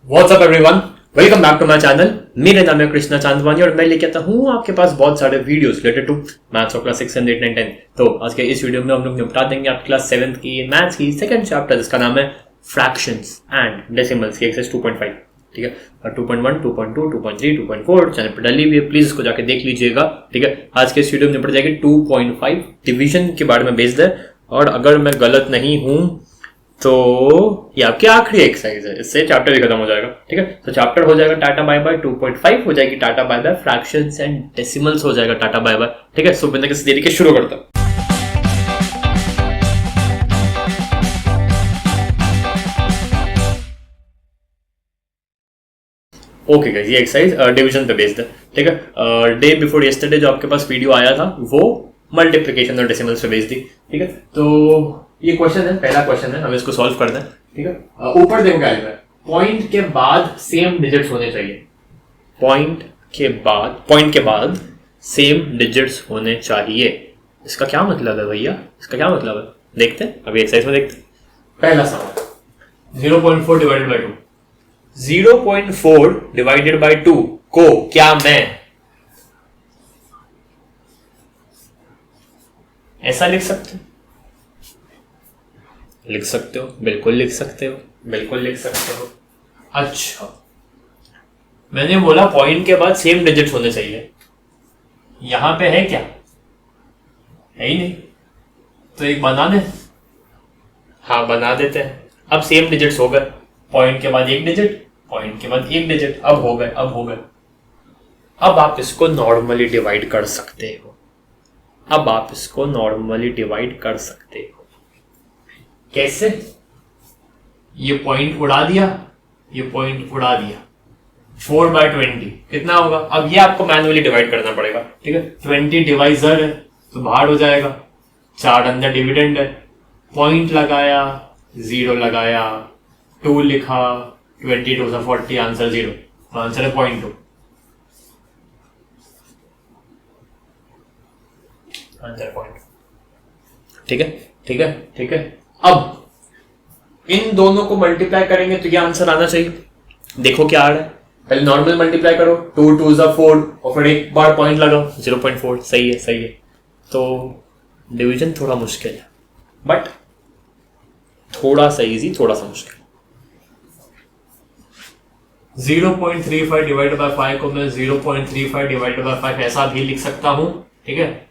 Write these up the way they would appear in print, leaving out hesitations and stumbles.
What's up everyone, welcome back to my channel. मेरा नाम है कृष्णा चांदवानी और मैं लेके आता हूँ आपके पास बहुत सारे videos related to maths of class 6 and 8 9 10। तो आज के इस वीडियो में हम लोग निपटा देंगे आपकी क्लास 7th की मैथ्स की सेकंड चैप्टर जिसका नाम है फ्रैक्शंस एंड डेसिमल्स की एक्सरसाइज 2.5। ठीक है, और 2.1 2.2 2.3 2.4 चैनल पर डाली हुई है, प्लीज इसको जाके देख लीजिएगा। ठीक है, आज के इस वीडियो में निपट जाएगी 2.5 डिवीजन के बारे में बेस्ड है। और अगर मैं गलत नहीं हूं तो ये आपकी आखिरी एक्सरसाइज है, इससे चैप्टर भी खत्म हो जाएगा। ठीक है, तो चैप्टर हो जाएगा टाटा बाय बाय। 2.5 हो जाएगी tata bye bye, fractions and decimals हो जाएगा टाटा बाय बाय। ठीक है, सो बिना किसी देरी के शुरू करता हूं। ओके गाइस, ये एक्सरसाइज डिवीजन पे बेस्ड है। ठीक है, डे बिफोर यस्टरडे जो आपके पास वीडियो आया था वो मल्टीप्लिकेशन और डेसिमल्स पे बेस्ड थी। ठीक है, तो ये क्वेश्चन है, पहला क्वेश्चन है, हमें इसको सॉल्व करना है। ठीक है, ऊपर देखो क्या लिखा है, पॉइंट के बाद सेम डिजिट्स होने चाहिए। पॉइंट के बाद सेम डिजिट्स होने चाहिए। इसका क्या मतलब है भैया, इसका क्या मतलब है? देखते हैं अभी एक्सरसाइज में, देखते हैं। पहला सवाल, 0.4 डिवाइडेड बाई 2। 0.4 डिवाइडेड बाई 2 को क्या मैं ऐसा लिख सकते हो? लिख सकते हो, बिल्कुल लिख सकते हो, बिल्कुल लिख सकते हो। अच्छा, मैंने बोला पॉइंट के बाद सेम डिजिट होने चाहिए, यहां पे है क्या? है ही नहीं, तो एक बना दे। हाँ, बना देते हैं। अब सेम डिजिट्स हो गए, पॉइंट के बाद एक डिजिट, पॉइंट के बाद एक डिजिट, अब हो गए, अब हो गए। अब आप इसको नॉर्मली डिवाइड कर सकते हो। अब आप इसको नॉर्मली डिवाइड कर सकते हो। कैसे? ये पॉइंट उड़ा दिया, ये पॉइंट उड़ा दिया। 4/20 कितना होगा? अब ये आपको मैन्युअली डिवाइड करना पड़ेगा। ठीक है, 20 डिवाइजर है तो बाहर हो जाएगा, 4 अंदर डिविडेंड है। पॉइंट लगाया, 0 लगाया, 2 लिखा, 22 से 40, आंसर 0, तो आंसर है 0.2। आंसर 0.2। ठीक है, ठीक है, ठीक है। अब इन दोनों को मल्टीप्लाई करेंगे तो ये आंसर आना चाहिए। देखो क्या आ रहा है, पहले नॉर्मल मल्टीप्लाई करो, 2 2 4 और फिर एक बार पॉइंट लगाओ, 0.4। सही है, सही है। तो डिवीजन थोड़ा मुश्किल है, बट थोड़ा सा इजी, थोड़ा सा मुश्किल। 0.35 डिवाइड बाय 5 को मैं 0.35 डिवाइड बाय 5 ऐसा भी लिख सकता हूं। ठीक है,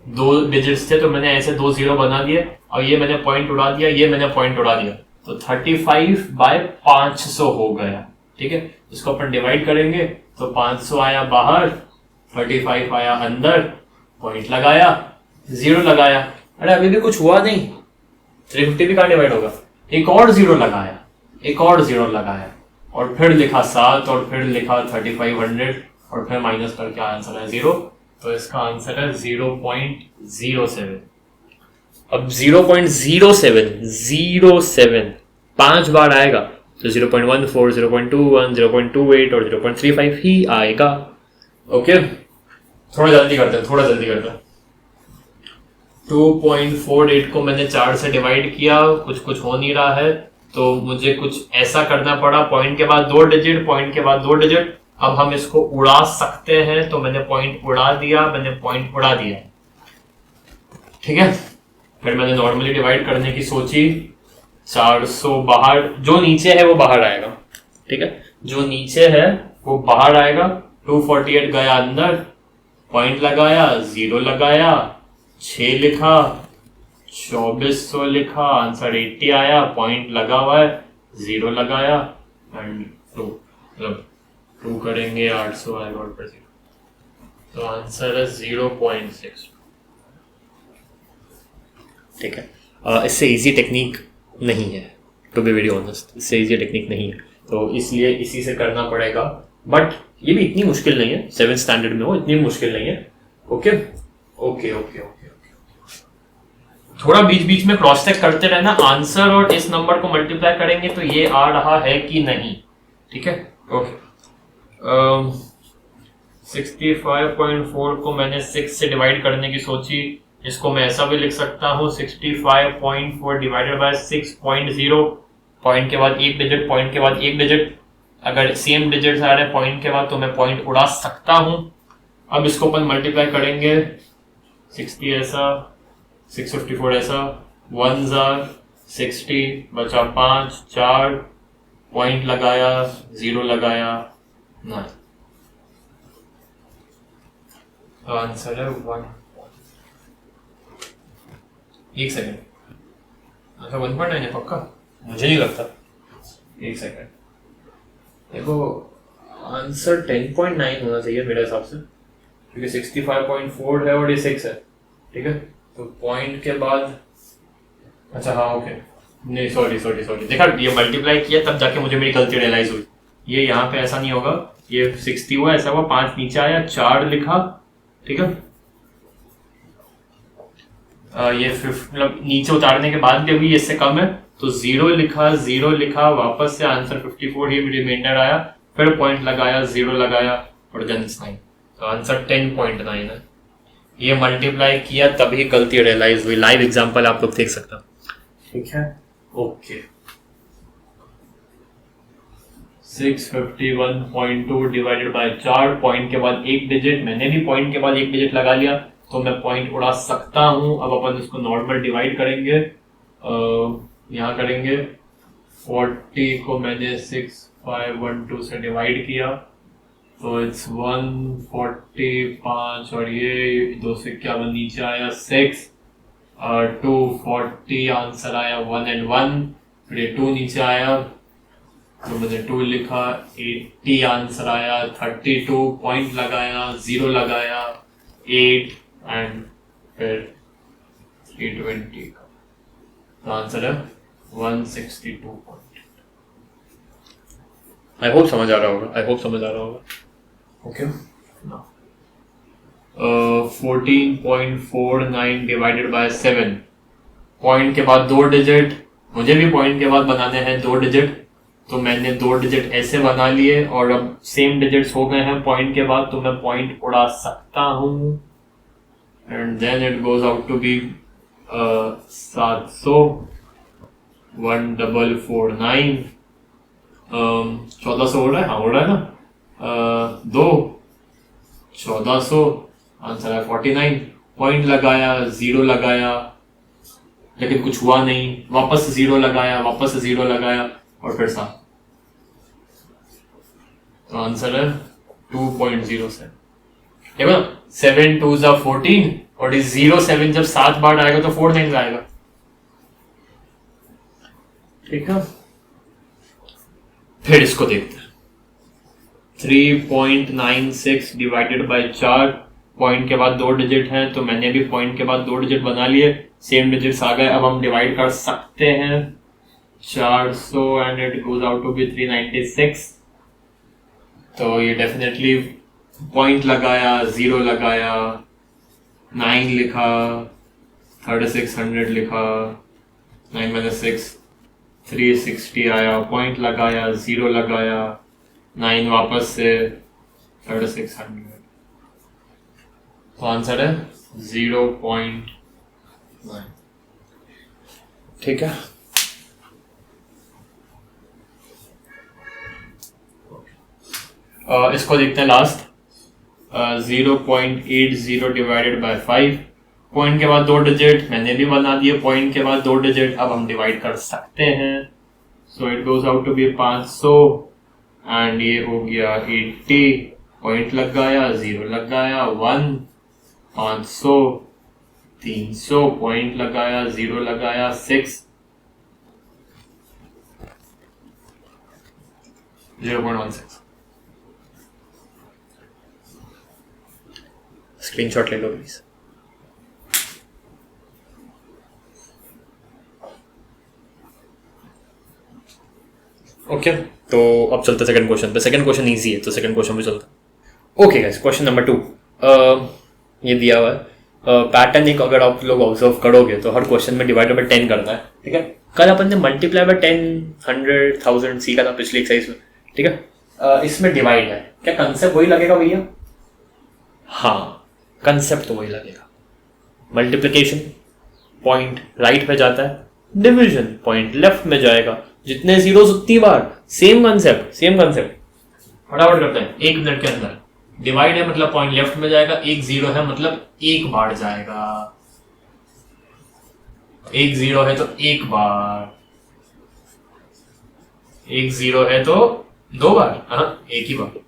2 डिजिट्स थे तो मैंने ऐसे 2 0 बना दिए, और ये मैंने पॉइंट उड़ा दिया, ये मैंने पॉइंट उड़ा दिया, तो 35/500 हो गया। ठीक है, इसको अपन डिवाइड करेंगे तो 500 आया बाहर, 35 आया अंदर, पॉइंट लगाया, 0 लगाया। अरे अभी भी कुछ हुआ नहीं, 350 भी कहां डिवाइड होगा? एक और 0 लगाया, एक और 0 लगाया, और फिर लिखा 7, और फिर लिखा 3500, और फिर माइनस करके आंसर है 0। तो इसका आंसर है 0.07। अब 0.07 5 बार आएगा तो 0.14 0.21 0.28 और 0.35 ही आएगा। ओके, थोड़ा जल्दी करते हैं, थोड़ा जल्दी करते हैं। 2.48 को मैंने 4 से डिवाइड किया, कुछ हो नहीं रहा है, तो मुझे कुछ ऐसा करना पड़ा, पॉइंट के बाद 2 डिजिट, पॉइंट के बाद 2 डिजिट। अब हम इसको उड़ा सकते हैं, तो मैंने पॉइंट उड़ा दिया, मैंने पॉइंट उड़ा दिया। ठीक है, फिर मैंने नॉर्मली डिवाइड करने की सोची, 400 बाहर, जो नीचे है वो बाहर आएगा। ठीक है, जो नीचे है वो बाहर आएगा। 248 गया अंदर, पॉइंट लगाया, 0 लगाया, 6 लिखा, 2400 लिखा, आंसर 80 आया, पॉइंट लगा हुआ है, 0 लगाया, एंड 2 करेंगे, 800 आएगा और फिर 0, तो आंसर है 0.6। ठीक है, इससे इजी टेक्निक नहीं है, टू बी वेरी ऑनेस्ट, इससे इजी टेक्निक नहीं है, तो इसलिए इसी से करना पड़ेगा। बट ये भी इतनी मुश्किल नहीं है, 7th स्टैंडर्ड में हो, इतनी मुश्किल नहीं है। ओके ओके ओके ओके, थोड़ा बीच बीच में क्रॉस चेक करते रहना, आंसर और इस नंबर को मल्टीप्लाई करेंगे तो ये आ रहा है कि नहीं। ठीक है, ओके। 65.4 को मैंने 6 से डिवाइड करने की सोची, इसको मैं ऐसा भी लिख सकता हूँ 65.4 डिवाइडेड बाय 6.0, पॉइंट के बाद एक डिजिट, पॉइंट के बाद एक डिजिट, अगर सेम डिजिट्स आ रहे हैं पॉइंट के बाद तो मैं पॉइंट उड़ा सकता हूं। अब इसको अपन मल्टीप्लाई करेंगे, 60 ऐसा, 654 ऐसा, 1 जार 60 बचा 5, 4 पॉइंट लगाया, 0 लगाया, 9। तो आंसर है 1। एक सेकेंड, अच्छा 1.9 है पक्का? मुझे नहीं लगता। एक सेकेंड, देखो आंसर 10.9 होना चाहिए मेरे हिसाब से, क्योंकि 65.4 है और ये 6 है, ठीक है। तो पॉइंट के बाद, अच्छा हाँ ओके, नहीं सॉरी देखा, ये मल्टीप्लाई किया तब जाके मुझे मेरी गलती रियलाइज हुई। ये यहाँ पे ऐसा नहीं होगा, ये 60 हुआ, ऐसा हुआ 5 नीचे आया, 4 लिखा, ठीक है। ये मतलब नीचे उतारने के बाद भी अभी इससे कम है, तो 0 लिखा, वापस से आंसर 54 ही रिमाइंडर आया, फिर पॉइंट लगाया, 0 लगाया और देन 9। तो आंसर 10.9 है। ये मल्टीप्लाई किया तभी गलती रियलाइज हुई। लाइव एग्जांपल आप लोग देख सकते हो, ठीक है। ओके 651.2 डिवाइडेड बाय 4, पॉइंट के बाद एक डिजिट, मैंने भी पॉइंट के बाद एक डिजिट लगा लिया तो मैं पॉइंट उड़ा सकता हूं। अब अपन इसको नॉर्मल डिवाइड करेंगे, यहाँ करेंगे 40 को मैंने 6512 से डिवाइड किया तो इट्स 145 और ये 2 से 51 नीचे आया 6 और 240 आंसर आया 1 and 1, फिर ये 2 नीचे आया तो मैंने 2 लिखा, 80 आंसर आया, 32 पॉइंट लगाया, 0 लगाया, 8 एंड फिर 320 का, तो आंसर है 162 पॉइंट। आई होप समझ आ रहा होगा, ओके। 14.49 डिवाइडेड बाय 7, पॉइंट के बाद 2 डिजिट, मुझे भी पॉइंट के बाद बनाने हैं 2 डिजिट, तो मैंने 2 डिजिट ऐसे बना लिए और अब सेम डिजिट्स हो गए हैं पॉइंट के बाद, तो मैं पॉइंट उड़ा सकता हूं and then it goes out to be 700 1449 1400 हो रहा है, हाँ हो रहा है ना, 2 1400 आंसर है 49, पॉइंट लगाया, 0 लगाया लेकिन कुछ हुआ नहीं, वापस 0 लगाया, वापस 0 लगाया और फिर 7, तो आंसर है 2.07। देखो 7 2s are 14 और इस 07 जब 7 बार आएगा तो 4 टाइम्स आएगा, ठीक है। फिर इसको देखते हैं, 3.96 डिवाइडेड बाय 4, पॉइंट के बाद 2 डिजिट हैं तो मैंने भी पॉइंट के बाद 2 डिजिट बना लिए, सेम डिजिट्स आ गए, अब हम डिवाइड कर सकते हैं 400 and it goes out to be 396, तो ये डेफिनेटली पॉइंट लगाया, 0 लगाया, 9 लिखा, 3600 लिखा, 9 - 6 360 आया, पॉइंट लगाया, 0 लगाया, 9 वापस से 3600, तो आंसर है 0.9, ठीक है। इसको देखते हैं लास्ट, 0.80 डिवाइडेड बाय 5, पॉइंट के बाद 2 डिजिट, मैंने भी बना दिए पॉइंट के बाद 2 डिजिट, अब हम डिवाइड कर सकते हैं, so it goes out to be 500 and ये हो गया 80, पॉइंट लग गया, 0 लग गया, 1 500 300 पॉइंट लगाया, 0 लगाया, 6 0.16, स्क्रीनशॉट ले लो प्लीज। ओके तो अब चलते सेकंड क्वेश्चन पे। सेकंड क्वेश्चन इजी है तो सेकंड क्वेश्चन पे चलता। ओके गाइस, क्वेश्चन नंबर 2 ये दिया हुआ है, पैटर्न एक अगर आप लोग ऑब्जर्व करोगे तो हर क्वेश्चन में डिवाइड बाय 10 करना है, ठीक है। कल अपन ने मल्टीप्लाई बाय 10 100 1000 सीखा था पिछले एक्सरसाइज में, ठीक है। इसमें डिवाइड है, क्या कंसेप्ट वही लगेगा भैया? हाँ कंसेप्ट तो वही लगेगा। मल्टीप्लिकेशन पॉइंट राइट में जाता है, डिवीजन पॉइंट लेफ्ट में जाएगा, जितने जीरो उतनी बार, सेम कंसेप्ट फटाफट करते हैं 1 मिनट के अंदर। डिवाइड है मतलब पॉइंट लेफ्ट में जाएगा, एक जीरो है मतलब एक बार जाएगा, एक जीरो है तो एक बार, एक जीरो है तो 2 बार, हाँ एक ही बार।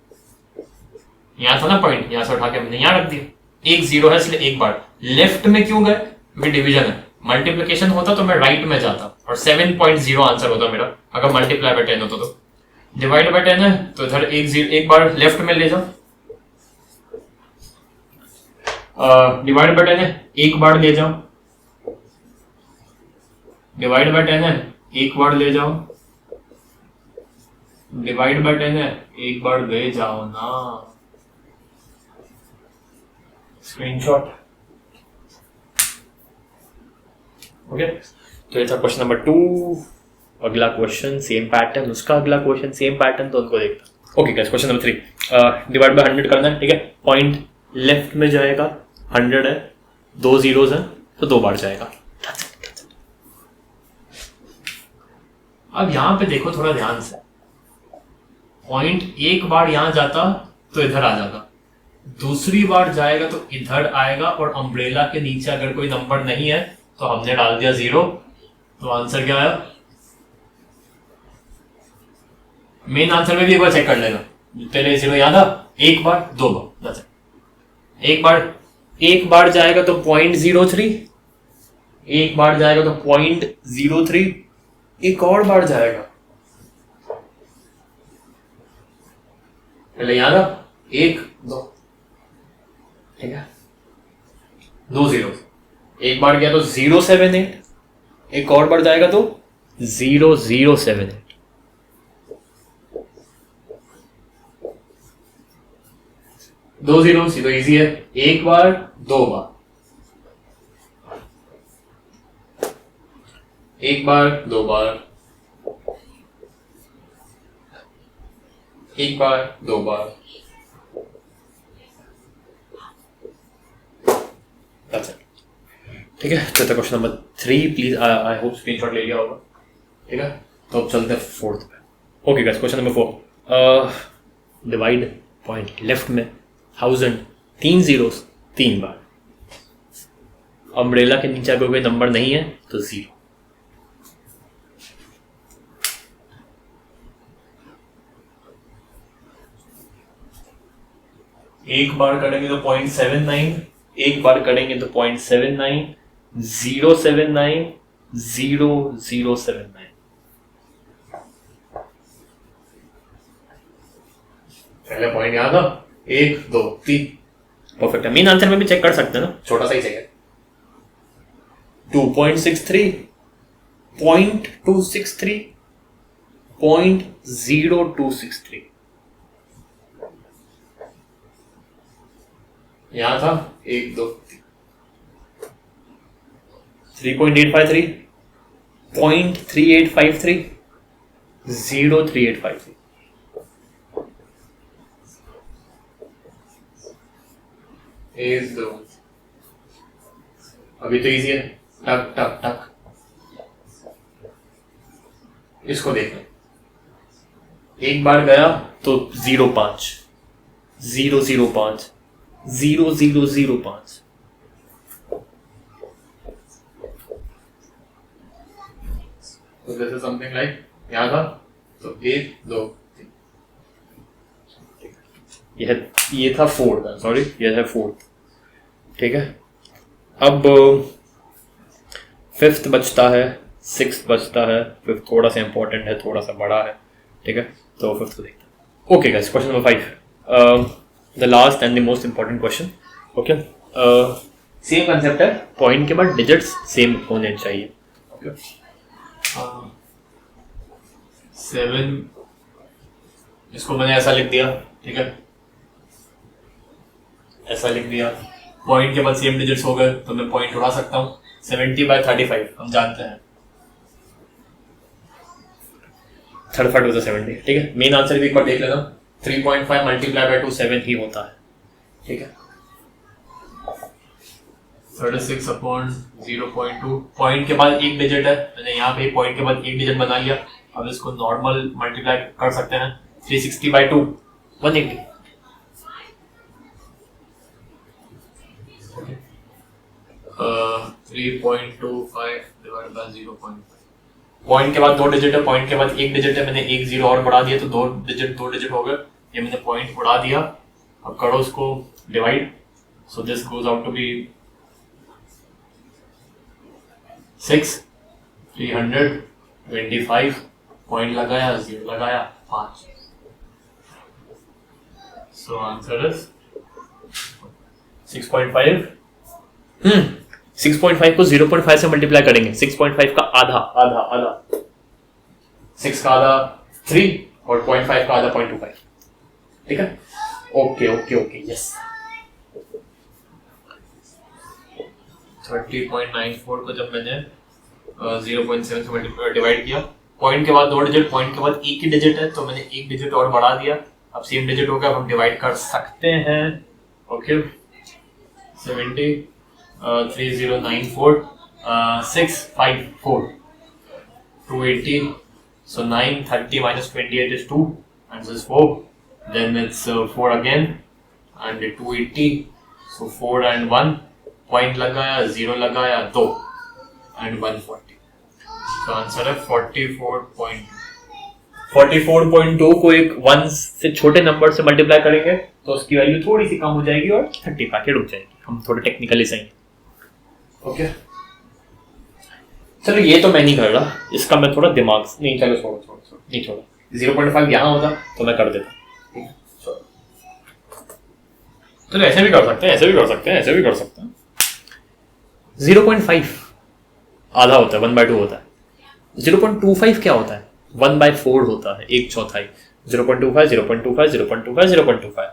यहां था ना पॉइंट, यहां से उठा के हमने यहां रख दिया, एक जीरो है इसलिए एक बार। लेफ्ट में क्यों गए, क्योंकि डिवीजन है। मल्टीप्लिकेशन होता तो मैं राइट में जाता और 7.0 आंसर होता मेरा, अगर मल्टीप्लाई बाय 10 होता तो। डिवाइड बाय 10 है तो इधर एक बार लेफ्ट में ले जाओ, डिवाइड बाय 10 है एक बार ले जाओ, डिवाइड बाय 10 है एक बार ले जाओ, डिवाइड बाय 10 है एक बार ले जाओ ना। स्क्रीनशॉट। ओके, तो ये था क्वेश्चन नंबर 2। अगला क्वेश्चन सेम पैटर्न, उसका अगला क्वेश्चन सेम पैटर्न, तो उनको देखता। Okay guys, question number 3, divide by 100 करना है, ठीक है। पॉइंट लेफ्ट में जाएगा, 100 है, 2 जीरोस हैं तो 2 बार जाएगा। अब यहां पे देखो थोड़ा ध्यान से, पॉइंट एक बार यहां जाता तो इधर आ जाता, दूसरी बार जाएगा तो इधर आएगा, और अम्ब्रेला के नीचे अगर कोई नंबर नहीं है तो हमने डाल दिया 0, तो आंसर क्या आया। मेन आंसर में भी एक बार चेक कर लेना, पहले 0 याद आ, एक बार 2 बार, एक बार जाएगा तो 0.03, एक बार जाएगा तो 0.03, एक और बार जाएगा, पहले याद आ 1 2, ठीक है, 2 जीरो, एक बार गया तो 078, एक और बार जाएगा तो 0078, दो जीरो तो इजी है, एक बार 2 बार, एक बार 2 बार, एक बार 2 बार, ठीक है। तो question number 3, please I hope screenshot ले लिया होगा, ठीक है। तो अब चलते हैं 4th पे। Okay guys, question number 4, divide point left में 1000, 3 जीरोस 3 बार, अम्ब्रेला के नीचे अगर कोई नंबर नहीं है तो 0। एक बार करेंगे तो 0.79, एक बार करेंगे तो 0.79, 079, 0079। पहले पॉइंट याद आ, 1 2 3, परफेक्ट है। मेन आंसर में भी चेक कर सकते हैं ना, छोटा सा ही चाहिए, 2.63, 0.263, 0.0263, यहां था 1 2 3.853, 0.3853, 03853, एक दो, अभी तो इजी है, टक टक टक। इसको देखना, एक बार गया तो 05, 005, 0005, तो दिस इज समथिंग लाइक, यहाँ था तो 1 2 3, ये था 4th, सॉरी ये है 4th, ठीक है। अब 5th बचता है, 6th बचता है, 5th थोड़ा सा इंपॉर्टेंट है, थोड़ा सा बड़ा है, ठीक है। तो 5th को देखते हैं। Okay guys, question number 5, the last and the most important question. Okay, same concept है, पॉइंट के बाद डिजिट्स सेम होने चाहिए। ओके, 7, इसको मैंने ऐसा लिख दिया, ठीक है, ऐसा लिख दिया, पॉइंट के बाद सेम डिजिट्स हो गए तो मैं पॉइंट उड़ा सकता हूँ। 70/35 हम जानते हैं, 35 टू 70, ठीक है। मेन आंसर भी एक बार देख लेना, 3.5 मल्टीप्लाई बाय 2 7 ही होता है, ठीक है। 36/0.2, पॉइंट के बाद एक डिजिट है, मैंने यहाँ पे पॉइंट के बाद एक डिजिट बना लिया, अब इसको नॉर्मल मल्टीप्लाई कर सकते हैं 360/2 180 3.25 डिवाइड बाय 0.5 पॉइंट के बाद 2 डिजिट है, पॉइंट के बाद 1 डिजिट है, मैंने एक जीरो और बढ़ा दिया तो 2 डिजिट हो गए, ये मैंने पॉइंट बढ़ा दिया। अब करो इसको divide, so this goes out to be 6 325 point लगाया 0 लगाया 5, सो आंसर इज 6.5। 6.5 को 0.5 से मल्टीप्लाई करेंगे, 6.5 का आधा आधा आधा 6 का आधा 3 और 0.5 का आधा 0.25, ठीक है। ओके ओके ओके यस 30.94 को जब मैंने 0.7 से डिवाइड किया, पॉइंट के बाद 2 डिजिट, पॉइंट के बाद एक ही डिजिट है तो मैंने एक डिजिट और बढ़ा दिया, अब सेम डिजिट हो गया, अब हम डिवाइड कर सकते हैं। Okay 70 3094 654 280, so 930 minus 28 is 2 and this is 4, then it's 4 again and 280, so 4 and 1 point लगाया 0 लगाया 2 and 140, so answer है 44.2 को एक 1 से छोटे नंबर से मल्टीप्लाई करेंगे तो उसकी वैल्यू थोड़ी सी कम हो जाएगी और 30 पाके रुक जाएगी। हम थोड़े टेक्निकली सही। ओके चलो ये तो मैं नहीं कर रहा, इसका मैं थोड़ा दिमाग नहीं, चलो छोड़ो नहीं छोड़ो, 0.5 यहाँ होता तो मैं कर देता। चलो ऐसे भी कर सकते हैं, ऐसे भी कर सकते हैं, ऐसे भी कर सकते हैं। 0.5 आधा होता है, 1/2 होता है। 0.25 क्या होता है? 1/4 होता है, 1/4। 0.25 0.25 0.25 0.25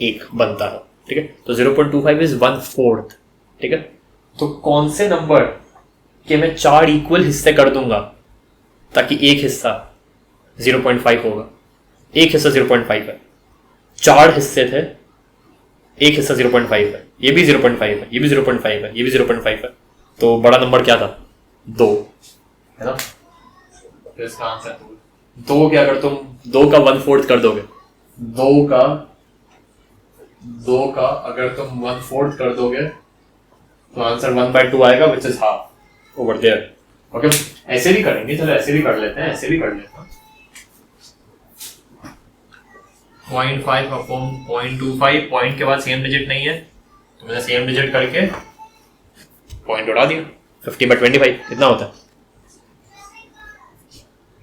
1 बनता है, ठीक है। तो 0.25 इज 1/4, ठीक है। तो कौन से नंबर के मैं 4 इक्वल हिस्से कर दूंगा ताकि एक हिस्सा 0.5 होगा, एक हिस्सा 0.5 है, 4 हिस्से थे, एक हिस्सा 0.5 है, ये भी 0.5 है, ये भी 0.5 है, ये भी 0.5 है, तो बड़ा नंबर क्या था? 2 है ना। तो इसका आंसर 2 के अगर तुम 2 का 1/4 कर दोगे, 2 का अगर तुम 1/4 कर दोगे तो आंसर 1/2 आएगा, which is half over there. Okay ऐसे भी करेंगे, चलो ऐसे भी कर लेते हैं, ऐसे भी कर लेते हैं। 0.5 अपॉन 0.25, पॉइंट के बाद सेम डिजिट नहीं है तो मैंने सेम डिजिट करके पॉइंट उड़ा दिया। 50/25 कितना होता है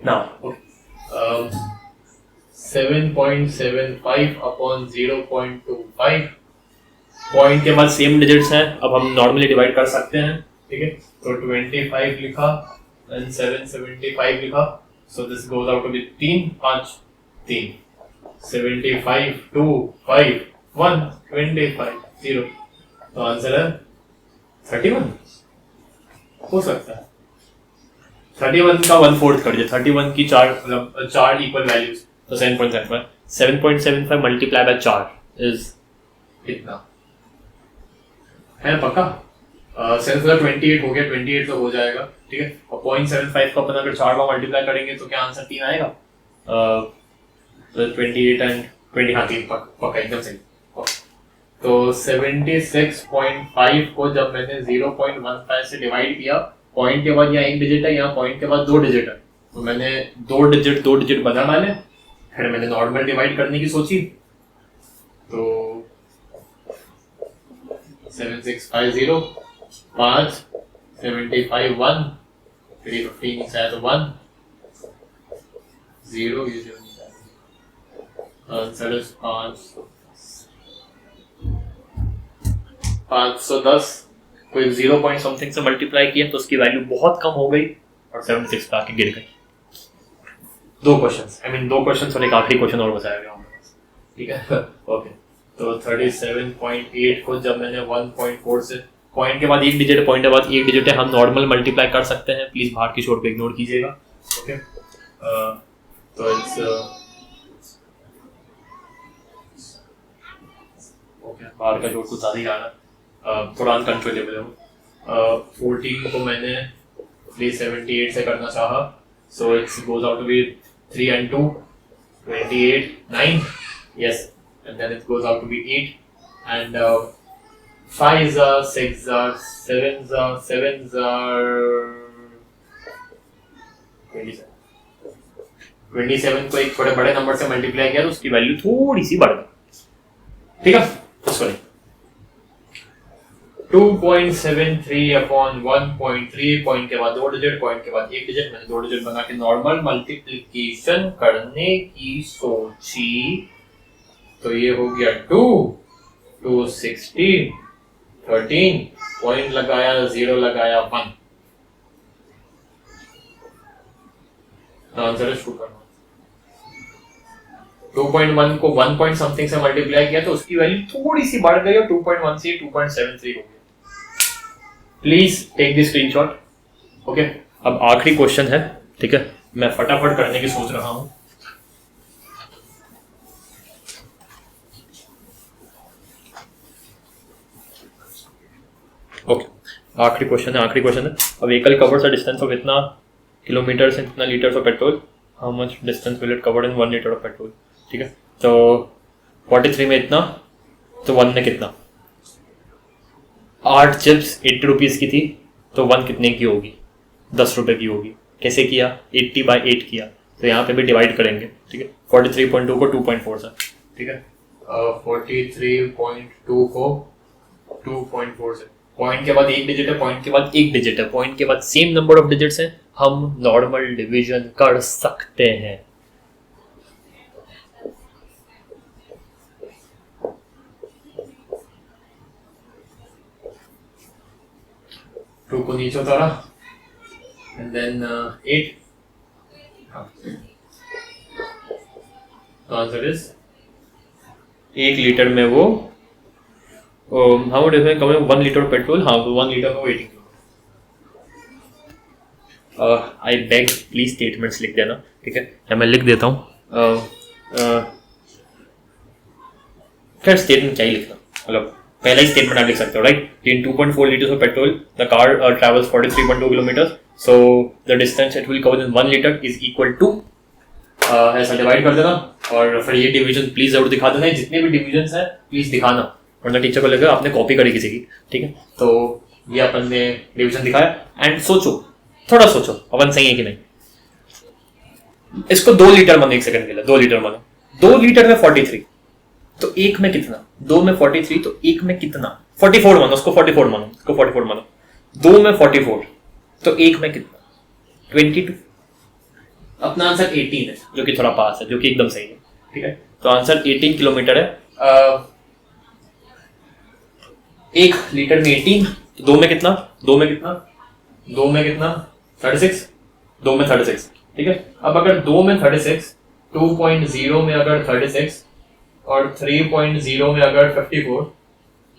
ना? 7.75 अपॉन 0.25, पॉइंट के बाद सेम डिजिट्स हैं, अब हम नॉर्मली डिवाइड कर सकते हैं, ठीक है। तो 25 लिखा एंड 775 लिखा, so this goes out to be 3 5 3 75 2 5 1 25 0, तो आंसर है 31 हो सकता है। 31 का 1/4 कर दिया, 31 की 4 इक्वल वैल्यूज, तो 7.75 मल्टीप्लाई बाय 4 इज इतना है, पक्का। 28 हो गया, 28 तो हो जाएगा, ठीक है। और 0.75 को अपन अगर 4 बार मल्टीप्लाई करेंगे तो क्या आंसर 3 आएगा? 28 एंड 20, हाँ 3 पक्का एकदम सही। तो 76.5 को जब मैंने 0.15 से डिवाइड किया, पॉइंट के बाद यहाँ एक डिजिट है, यहाँ पॉइंट के बाद 2 डिजिट है, तो मैंने 2 डिजिट बना डाले, फिर मैंने नॉर्मल डिवाइड करने की सोची, तो 7650 5 75 1 315 शायद 1 0 ये 0 आंसर 510। कोई 0 पॉइंट समथिंग से मल्टीप्लाई किया तो उसकी वैल्यू बहुत कम हो गई और 76 पे आके गिर गई। 2 क्वेश्चंस और एक आखिरी क्वेश्चन और बचाया गया हमारे पास, ठीक है। ओके तो 37.8 को जब मैंने 1.4 से, पॉइंट के बाद एक डिजिट है, पॉइंट के बाद एक डिजिट है, हम नॉर्मल मल्टीप्लाई कर सकते हैं, प्लीज बाहर की शोर को इग्नोर कीजिएगा। ओके तो इट्स ओके बाहर का शोर कुछ ज़्यादा ही आ रहा है, थोड़ा अनकंट्रोलेबल है। 14 को मैंने 378 से करना चाहा So it goes out to be 3 and 2, 28, 9. Yes, and then it goes out to be 8. And 5s are 6s are 7s are 7s are 27. 27 को एक थोड़े बड़े नंबर से मल्टीप्लाई किया तो उसकी वैल्यू थोड़ी सी बढ़ गई. ठीक है, उसको नहीं 2.73 अपॉन 1.3 पॉइंट के बाद 2 डिजिट, पॉइंट के बाद 1 डिजिट. मैंने 2 डिजिट बना के नॉर्मल मल्टीप्लिकेशन करने की सोची तो ये हो गया 2, 260, 13, पॉइंट लगाया 0 लगाया 1. आंसर है 2. 2.1 को 1 पॉइंट समथिंग से मल्टीप्लाई किया तो उसकी वैल्यू थोड़ी सी बढ़ गई और 2.1 से 2.73 हो गई. Please take this screenshot. Okay, अब आखिरी क्वेश्चन है. ठीक है, मैं फटाफट करने की सोच रहा हूं. ओके, आखिरी क्वेश्चन है. A vehicle covers a distance of इतना किलोमीटर and इतना litres of petrol. How much distance will it cover in 1 litre of petrol. ठीक है, तो 43 में इतना, तो 1 में कितना. 8 चिप्स 80 रुपीज़ की थी तो 1 कितने की होगी, 10 रुपये की होगी. कैसे किया, 80/8 किया. तो यहाँ पे भी डिवाइड करेंगे. ठीक है, 43.2 को 2.4 से. ठीक है, 43.2 को 2.4 से. पॉइंट के बाद एक डिजिट है, पॉइंट के बाद एक डिजिट है, पॉइंट के बाद सेम नंबर ऑफ डिजिट्स हैं. हम नॉर्मल डिवीजन कर सकते हैं. टू को नीचे उतारा एंड देन 8. तो आंसर इज 1 लीटर में वो how different come 1 litre petrol. हाँ, 1 लीटर में वो 80 kilo. I beg please statements लिख देना. ठीक है, या मैं लिख देता हूँ. खैर स्टेटमेंट क्या ही लिखना, मतलब पहला ही स्टेटमेंट आप लिख सकते हो. Right, in 2.4 liters of petrol the car travels 43.2 kilometers, so the distance it will cover in 1 liter is equal to ऐसा डिवाइड कर देना. और फिर ये डिवीजन प्लीज जरूर दिखा देना. जितने भी डिवीजन है प्लीज दिखाना, वरना टीचर को लगेगा आपने कॉपी करी किसी की. ठीक है, तो ये अपन ने डिवीजन दिखाया. एंड सोचो, थोड़ा सोचो अपन सही है कि नहीं. इसको 2 लीटर मानो, 1 सेकंड के लिए 2 लीटर मानो. 2 लीटर में 43 तो 1 में कितना, 2 में 43 तो 1 में कितना, 44 मानो, उसको 44 मानो, उसको 44 मानो. 2 में 44 तो 1 में कितना, 22. अपना आंसर 18 है, जो कि थोड़ा पास है, जो कि एकदम सही है. ठीक है, तो आंसर 18 किलोमीटर है. 1 लीटर में 18 तो 2 में कितना, 2 में कितना, 2 में कितना 36, 2 में 36. ठीक है, अब अगर 2 में 36, 2.0 में अगर 36 और 3.0 में अगर 54.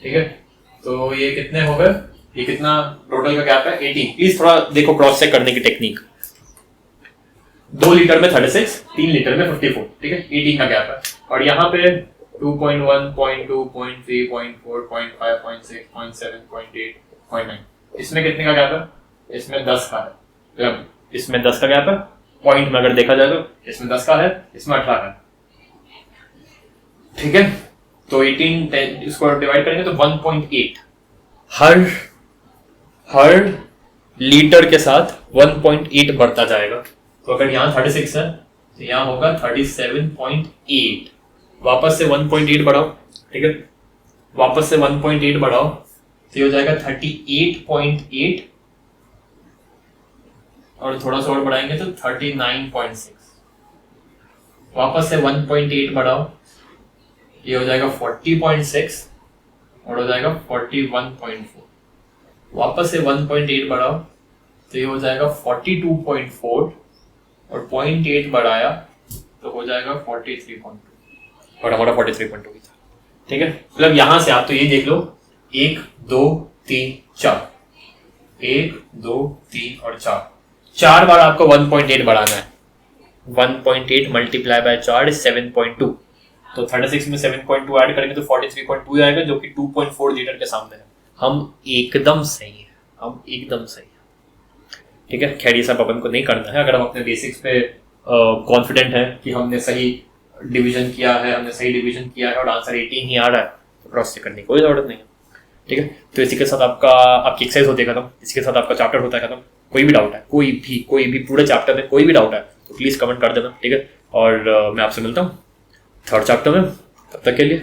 ठीक है, तो ये कितने हो गए, ये कितना टोटल का गैप है 18. प्लीज थोड़ा देखो क्रॉस चेक करने की टेक्निक. 2 लीटर में 36, 3 लीटर में 54. ठीक है, 18 का गैप है. और यहाँ पे 2.1, 0.2, 0.3, 0.4, 0.5, 0.6, 0.7, 0.8, 0.9. इसमें कितने का गैप है, इसमें 10 का है. मतलब इसमें 10 का गैप है. पॉइंट में अगर देखा जाए तो इसमें 10 का है, इसमें 18 का है. ठीक है, तो 18 10 इसको डिवाइड करेंगे तो 1.8. हर लीटर के साथ 1.8 बढ़ता जाएगा. तो अगर यहाँ 36 है तो यहाँ होगा 37.8. वापस से 1.8 बढ़ाओ. ठीक है, वापस से 1.8 बढ़ाओ तो ये हो जाएगा 38.8 और थोड़ा सा और बढ़ाएंगे तो 39.6. वापस से 1.8 बढ़ाओ, ये हो जाएगा 40.6 और हो जाएगा 41.4. वापस से 1.8 बढ़ाओ तो ये हो जाएगा 42.4 और 0.8 बढ़ाया तो हो जाएगा 43.2 और हमारा 43.2 भी था. ठीक है, मतलब यहां से आप तो ये देख लो 1 2 3 4, 1 2 3 और 4 बार आपको 1.8 बढ़ाना है. 1.8 मल्टीप्लाई बाय 4 इज 7.2. तो 36 में 7.2 ऐड करेंगे तो 43.2 आएगा, जो कि 2.4 लीटर के सामने है. हम एकदम सही है, हम एकदम सही है. ठीक है, खैर ये सब अपन को नहीं करना है। अगर हम अपने बेसिक्स पे कॉन्फिडेंट है कि हमने सही डिवीजन किया है, और आंसर 18 ही आ रहा है, तो क्रॉस चेक करने की कोई जरूरत नहीं है। ठीक है, तो इसी के साथ आपकी एक्सरसाइज होती है खत्म, इसी के साथ आपका चैप्टर होता है खत्म। कोई भी डाउट है, कोई भी पूरे चैप्टर में कोई भी डाउट है तो प्लीज कमेंट कर देना। ठीक है, और मैं आपसे मिलता हूँ थर्ड चैप्टर में, तब तक के लिए